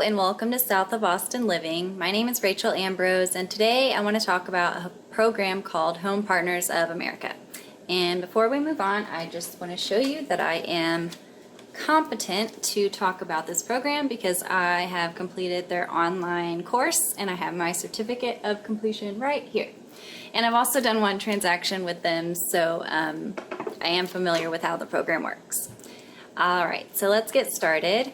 and welcome to South of Austin Living. My name is Rachel Ambrose, and today I want to talk about a program called Home Partners of America. And before we move on, I just want to show you that I am competent to talk about this program because I have completed their online course and I have my certificate of completion right here. And I've also done one transaction with them, so I am familiar with how the program works. All right, so let's get started.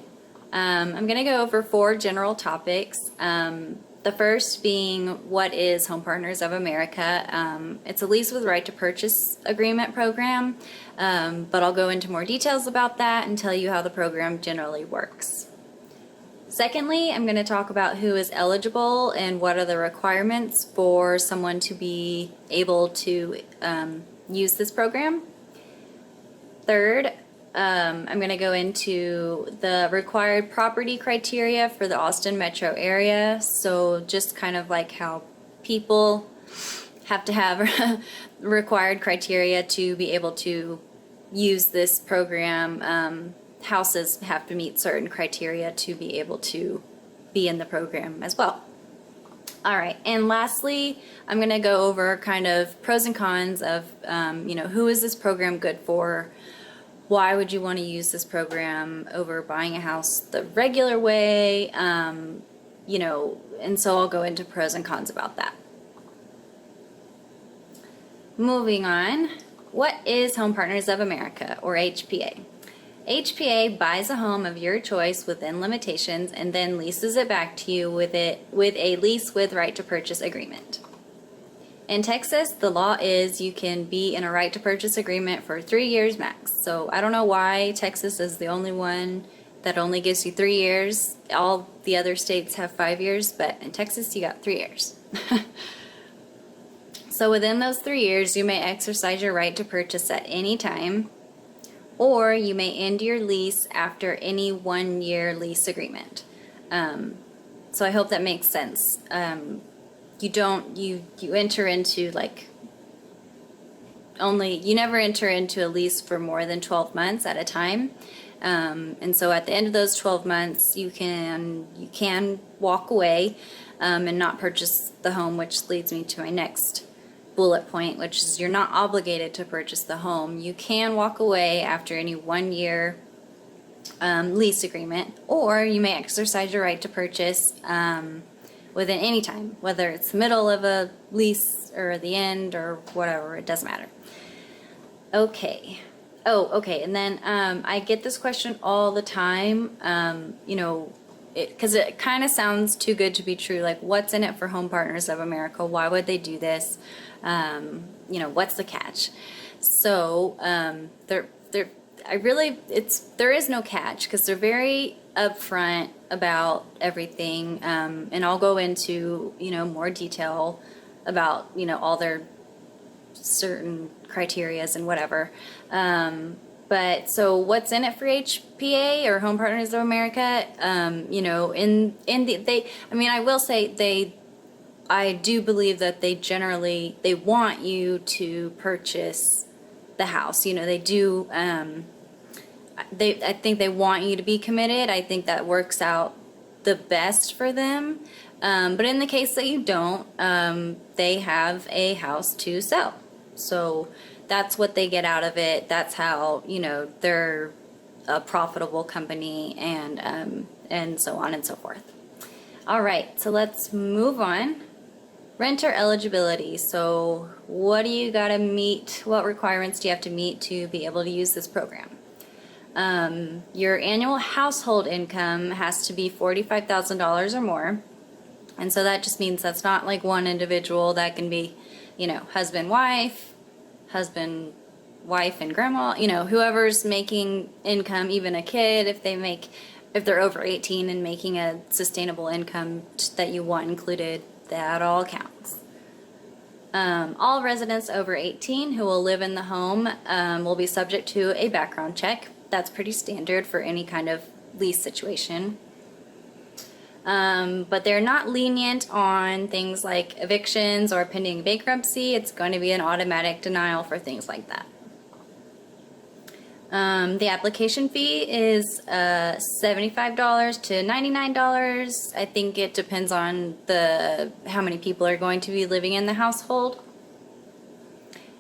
I'm going to go over 4 general topics. The first being, what is Home Partners of America? It's a lease with right to purchase agreement program, but I'll go into more details about that and tell you how the program generally works. Secondly, I'm going to talk about who is eligible and what are the requirements for someone to be able to use this program. Third, I'm going to go into the required property criteria for the Austin metro area. So just kind of like how people have to have required criteria to be able to use this program. Houses have to meet certain criteria to be able to be in the program as well. All right, and lastly, I'm going to go over kind of pros and cons of, who is this program good for? Why would you want to use this program over buying a house the regular way? And so I'll go into pros and cons about that. Moving on, what is Home Partners of America, or HPA? HPA buys a home of your choice within limitations and then leases it back to you with a lease with right to purchase agreement. In Texas, the law is you can be in a right to purchase agreement for 3 years max. So I don't know why Texas is the only one that only gives you 3 years. All the other states have 5 years, but in Texas you got 3 years. So within those 3 years, you may exercise your right to purchase at any time, or you may end your lease after any 1-year lease agreement. So I hope that makes sense. You enter into you never enter into a lease for more than 12 months at a time. And so at the end of those 12 months, you can walk away and not purchase the home, which leads me to my next bullet point, which is you're not obligated to purchase the home. You can walk away after any 1-year lease agreement, or you may exercise your right to purchase within any time, whether it's the middle of a lease or the end or whatever, it doesn't matter. Okay. Okay, and then I get this question all the time, because it kind of sounds too good to be true. Like, what's in it for Home Partners of America? Why would they do this? What's the catch? So there is no catch because they're very upfront about everything, and I'll go into more detail about all their certain criterias and whatever. But so what's in it for HPA or Home Partners of America? I will say I do believe that they want you to purchase the house. They do. I think they want you to be committed. I think that works out the best for them. But in the case that you don't, they have a house to sell. So that's what they get out of it. That's how, they're a profitable company and so on and so forth. All right, so let's move on. Renter eligibility. So what do you got to meet? What requirements do you have to meet to be able to use this program? Your annual household income has to be $45,000 or more. And so that just means that's not like one individual. That can be, husband, wife and grandma, whoever's making income, even a kid, if they're over 18 and making a sustainable income that you want included, that all counts. All residents over 18 who will live in the home will be subject to a background check. That's pretty standard for any kind of lease situation. But they're not lenient on things like evictions or pending bankruptcy. It's going to be an automatic denial for things like that. The application fee is $75 to $99. I think it depends on how many people are going to be living in the household.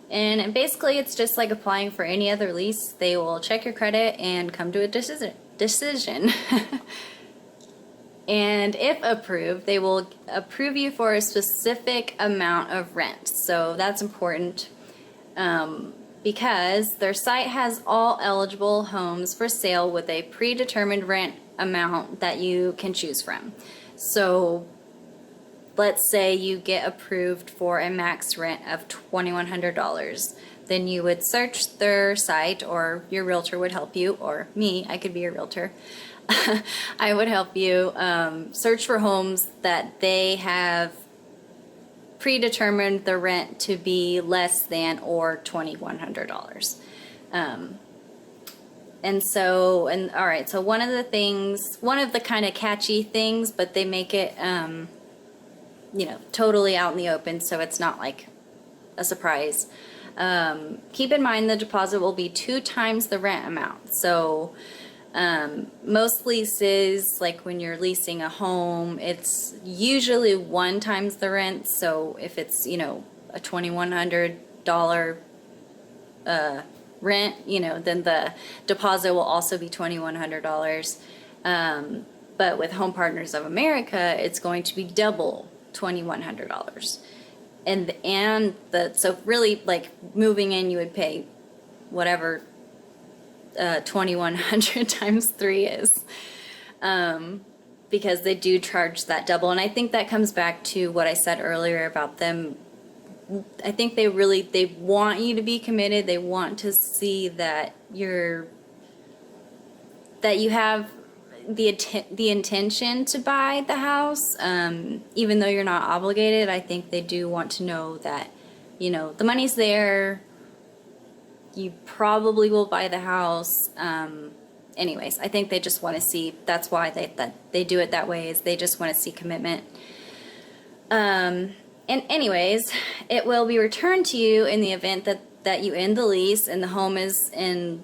And basically it's just like applying for any other lease. They will check your credit and come to a decision. And if approved, they will approve you for a specific amount of rent. So that's important because their site has all eligible homes for sale with a predetermined rent amount that you can choose from. So let's say you get approved for a max rent of $2,100. Then you would search their site, or your realtor would help you, or me, I could be your realtor. I would help you search for homes that they have predetermined the rent to be less than or $2,100. All right, so one of the kind of catchy things, but they make it, totally out in the open, so it's not like a surprise. Keep in mind the deposit will be 2 times the rent amount. So most leases, like when you're leasing a home, it's usually 1 times the rent. So if it's, a $2,100 rent, then the deposit will also be $2,100. But with Home Partners of America, it's going to be double $2,100. So really, like, moving in, you would pay whatever 2,100 times 3 is, because they do charge that double. And I think that comes back to what I said earlier about them. I think they want you to be committed. They want to see that you have the intention to buy the house, even though you're not obligated. I think they do want to know that, the money's there. You probably will buy the house. Anyways, I think they just want to see. That's why they do it that way. Is they just want to see commitment. And anyways, it will be returned to you in the event that you end the lease and the home is in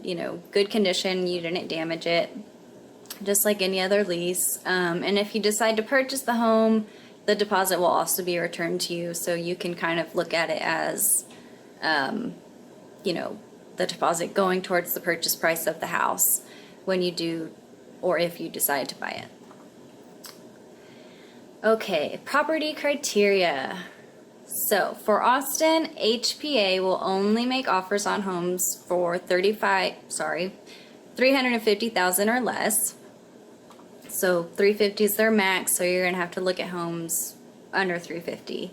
good condition. You didn't damage it, just like any other lease. And if you decide to purchase the home, the deposit will also be returned to you. So you can kind of look at it as, the deposit going towards the purchase price of the house when you do, or if you decide to buy it. Okay, property criteria. So for Austin, HPA will only make offers on homes for $350,000 or less. So 350 is their max, so you're gonna have to look at homes under 350.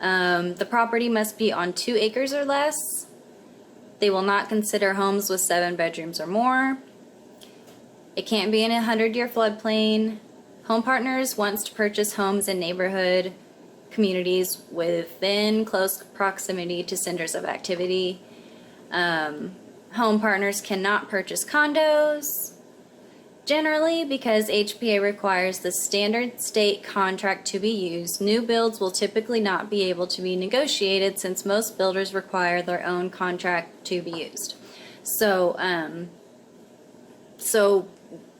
The property must be on 2 acres or less. They will not consider homes with 7 bedrooms or more. It can't be in a 100-year floodplain. Home Partners wants to purchase homes in neighborhood communities within close proximity to centers of activity. Home Partners cannot purchase condos, generally, because HPA requires the standard state contract to be used. New builds will typically not be able to be negotiated since most builders require their own contract to be used. So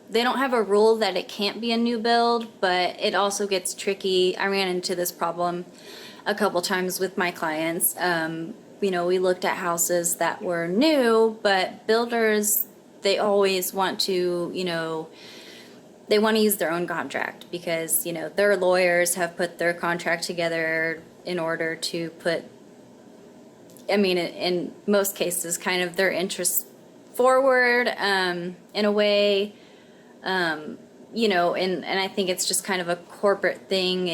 they don't have a rule that it can't be a new build, but it also gets tricky. I ran into this problem a couple times with my clients. We looked at houses that were new, but builders, they always want to, they want to use their own contract because, their lawyers have put their contract together in order to put, in most cases, kind of their interests forward in a way, and I think it's just kind of a corporate thing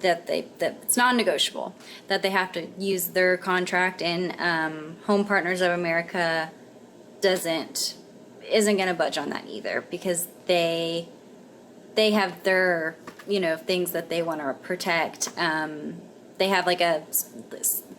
that it's non-negotiable, that they have to use their contract, and Home Partners of America isn't going to budge on that either, because they have their things that they want to protect. They have like a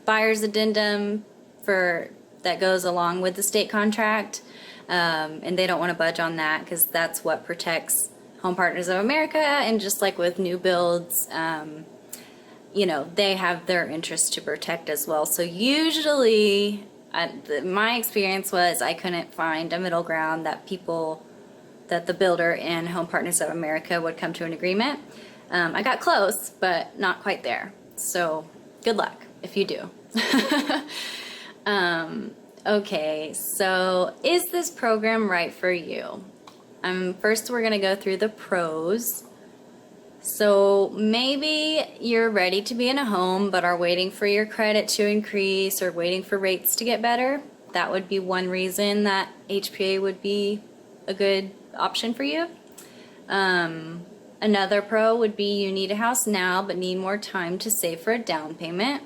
buyer's addendum that goes along with the state contract, and they don't want to budge on that because that's what protects Home Partners of America. And just like with new builds, they have their interests to protect as well. So usually My experience was I couldn't find a middle ground that the builder and Home Partners of America would come to an agreement. I got close, but not quite there. So good luck if you do. Okay, so is this program right for you? First, we're going to go through the pros. So maybe you're ready to be in a home but are waiting for your credit to increase or waiting for rates to get better. That would be one reason that HPA would be a good option for you. Another pro would be you need a house now but need more time to save for a down payment.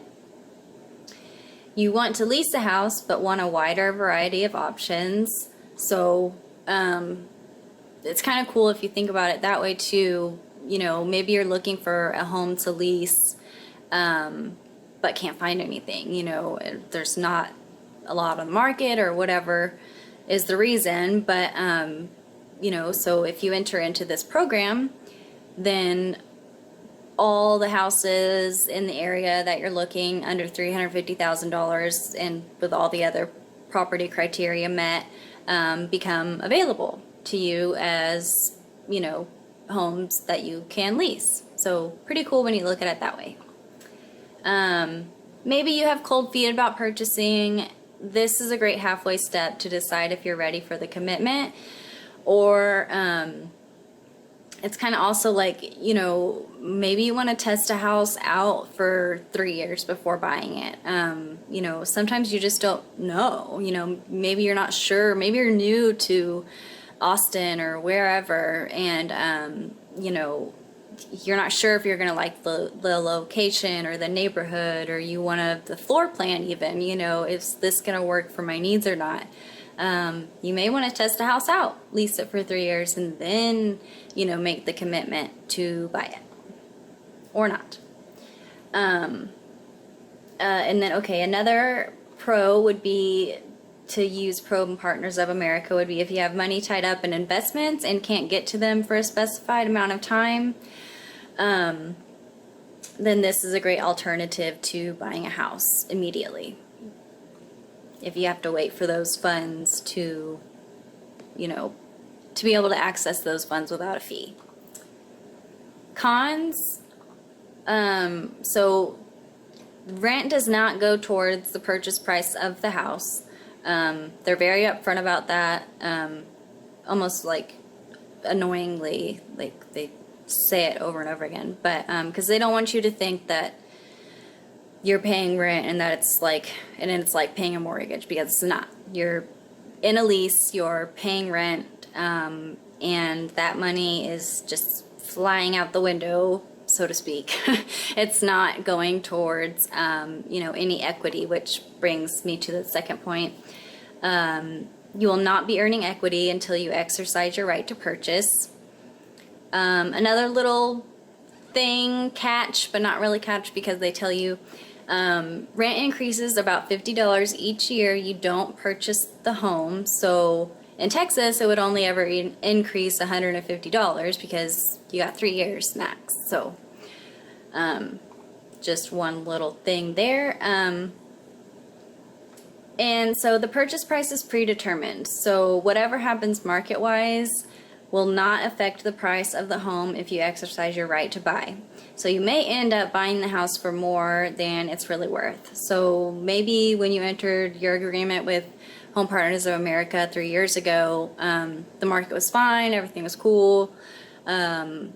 You want to lease a house but want a wider variety of options. So it's kind of cool if you think about it that way too. You know, maybe you're looking for a home to lease, but can't find anything. You know, there's not a lot on the market or whatever is the reason. But, you know, so if you enter into this program, then all the houses in the area that you're looking under $350,000 and with all the other property criteria met become available to you as, you know, homes that you can lease. So pretty cool when you look at it that way. Maybe you have cold feet about purchasing. This is a great halfway step to decide if you're ready for the commitment, or it's kind of also like, you know, maybe you want to test a house out for 3 years before buying it. You know, sometimes you just don't know, you know, maybe you're not sure, maybe you're new to Austin or wherever, and you know, you're not sure if you're gonna like the location or the neighborhood, or you want the floor plan even, you know, is this gonna work for my needs or not. You may want to test a house out, lease it for 3 years, and then, you know, make the commitment to buy it or not. And then, okay, another pro would be to use Home Partners of America would be if you have money tied up in investments and can't get to them for a specified amount of time, then this is a great alternative to buying a house immediately. If you have to wait for those funds to, you know, to be able to access those funds without a fee. Cons, so rent does not go towards the purchase price of the house. They're very upfront about that, almost like annoyingly, like they say it over and over again, but because they don't want you to think that you're paying rent and that it's like paying a mortgage, because it's not. You're in a lease, you're paying rent, and that money is just flying out the window, so to speak. It's not going towards, you know, any equity, which brings me to the second point. You will not be earning equity until you exercise your right to purchase. Another little thing, catch, but not really catch because they tell you rent increases about $50 each year you don't purchase the home. So in Texas, it would only ever increase $150 because you got 3 years max. So just one little thing there. And so the purchase price is predetermined. So whatever happens market-wise will not affect the price of the home if you exercise your right to buy. So you may end up buying the house for more than it's really worth. So maybe when you entered your agreement with Home Partners of America 3 years ago, the market was fine, everything was cool, and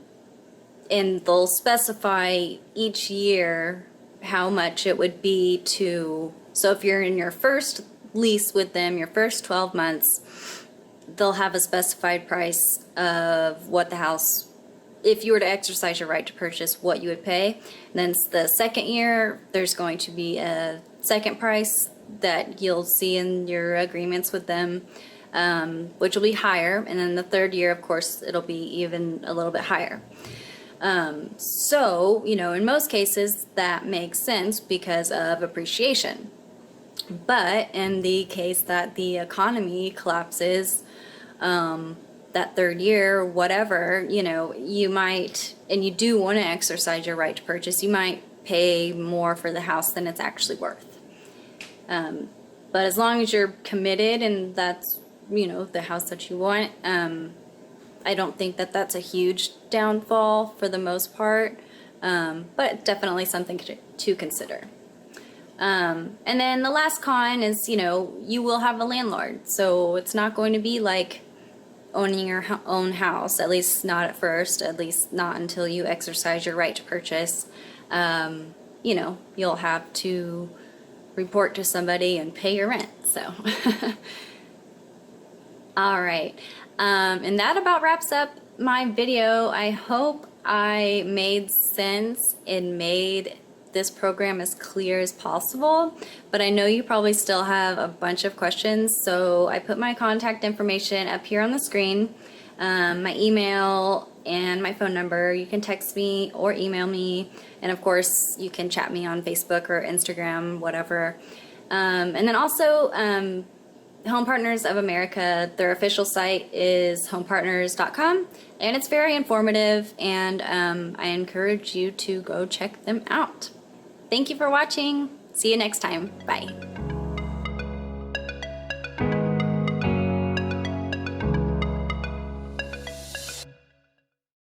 they'll specify each year how much it would be to, so if you're in your first lease with them, your first 12 months, they'll have a specified price of what the house, if you were to exercise your right to purchase, what you would pay. And then the second year, there's going to be a second price that you'll see in your agreements with them, which will be higher. And then the third year, of course, it'll be even a little bit higher. So, you know, in most cases, that makes sense because of appreciation. But in the case that the economy collapses, that third year, whatever, you know, you might, and you do want to exercise your right to purchase, you might pay more for the house than it's actually worth. But as long as you're committed and that's, you know, the house that you want, I don't think that that's a huge downfall for the most part, but definitely something to consider. And then the last con is, you know, you will have a landlord. So it's not going to be like owning your own house, at least not at first, at least not until you exercise your right to purchase. You know, you'll have to report to somebody and pay your rent. So, all right. And that about wraps up my video. I hope I made sense and made this program as clear as possible, but I know you probably still have a bunch of questions, so I put my contact information up here on the screen, my email and my phone number. You can text me or email me, and of course you can chat me on Facebook or Instagram, whatever. And then also Home Partners of America, their official site is homepartners.com, and it's very informative, and I encourage you to go check them out. Thank you for watching. See you next time. Bye.